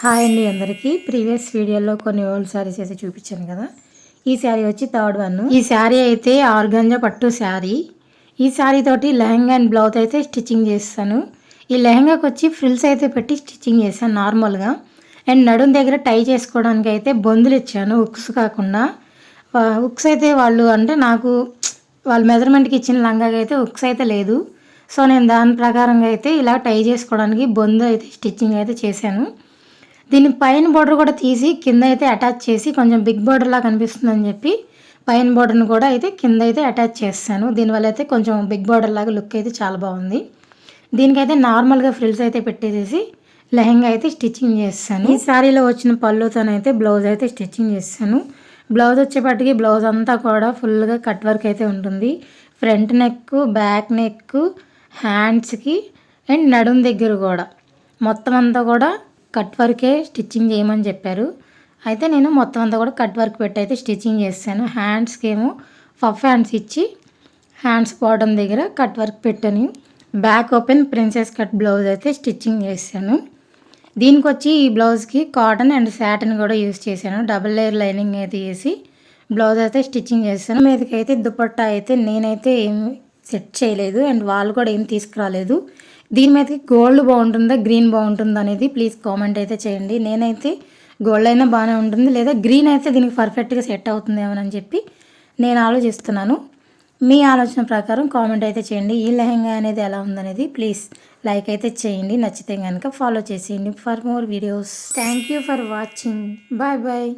Hi అండి అందరికీ. Previous వీడియోలో కొన్ని ఓల్డ్ శారీస్ అయితే చూపించాను కదా. ఈ శారీ వచ్చి థర్డ్ వన్. ఈ శారీ అయితే ఆర్గంజా పట్టు శారీ. ఈ శారీ తోటి లెహంగా అండ్ బ్లౌజ్ అయితే స్టిచ్చింగ్ చేస్తాను. ఈ లెహంగాకి వచ్చి ఫ్రిల్స్ అయితే పెట్టి స్టిచ్చింగ్ చేశాను నార్మల్గా. అండ్ నడుం దగ్గర టై చేసుకోవడానికి అయితే బొందులు ఇచ్చాను, ఉక్స్ కాకుండా. ఉక్స్ అయితే వాళ్ళు అంటే నాకు వాళ్ళ మెజర్మెంట్కి ఇచ్చిన లంగాకి అయితే ఉక్స్ అయితే లేదు. సో నేను దాని ప్రకారంగా అయితే ఇలా టై చేసుకోవడానికి బొందు అయితే స్టిచ్చింగ్ అయితే చేశాను. దీని పైన బోర్డర్ కూడా తీసి కింద అయితే అటాచ్ చేసి కొంచెం బిగ్ బోర్డర్లా కనిపిస్తుందని చెప్పి పైన బోర్డర్ని కూడా అయితే కింద అయితే అటాచ్ చేస్తాను. దీనివల్ల అయితే కొంచెం బిగ్ బోర్డర్ లాగా లుక్ అయితే చాలా బాగుంది. దీనికైతే నార్మల్గా ఫ్రిల్స్ అయితే పెట్టేసి లెహంగా అయితే స్టిచ్చింగ్ చేస్తాను. ఈ శారీలో వచ్చిన పళ్ళుతోనైతే బ్లౌజ్ అయితే స్టిచ్చింగ్ చేస్తాను. బ్లౌజ్ వచ్చేపటికి బ్లౌజ్ అంతా కూడా ఫుల్గా కట్ వర్క్ అయితే ఉంటుంది. ఫ్రంట్ నెక్, బ్యాక్ నెక్, హ్యాండ్స్కి అండ్ నడుం దగ్గర కూడా మొత్తం అంతా కూడా కట్ వర్కే స్టిచ్చింగ్ చేయమని చెప్పారు. అయితే నేను మొత్తం అంతా కూడా కట్ వర్క్ పెట్టి అయితే స్టిచ్చింగ్ చేస్తాను. హ్యాండ్స్కి ఏమో పఫ్ హ్యాండ్స్ ఇచ్చి హ్యాండ్స్ బాటమ్ దగ్గర కట్ వర్క్ పెట్టాను. Back open princess cut blouse అయితే స్టిచ్చింగ్ చేశాను. దీనికి వచ్చి ఈ బ్లౌజ్కి కాటన్ అండ్ సాటిన్ కూడా యూస్ చేశాను. డబుల్ లేయర్ లైనింగ్ అయితే వేసి బ్లౌజ్ అయితే స్టిచ్చింగ్ చేస్తాను. మీదకైతే దుపట్టా అయితే నేనైతే ఏం సెట్ చేయలేదు అండ్ వాళ్ళు కూడా ఏం తీసుకురాలేదు. దీని మీదకి గోల్డ్ బాగుంటుందా గ్రీన్ బాగుంటుందా అనేది ప్లీజ్ కామెంట్ అయితే చేయండి. నేనైతే గోల్డ్ అయినా బాగానే ఉంటుంది, లేదా గ్రీన్ అయితే దీనికి పర్ఫెక్ట్గా సెట్ అవుతుందేమోనని చెప్పి నేను ఆలోచిస్తున్నాను. మీ ఆలోచన ప్రకారం కామెంట్ అయితే చేయండి. ఈ లెహంగా అనేది ఎలా ఉందనేది ప్లీజ్ లైక్ అయితే చేయండి. నచ్చితే కనుక ఫాలో చేసేయండి for more videos. Thank you for watching. Bye bye.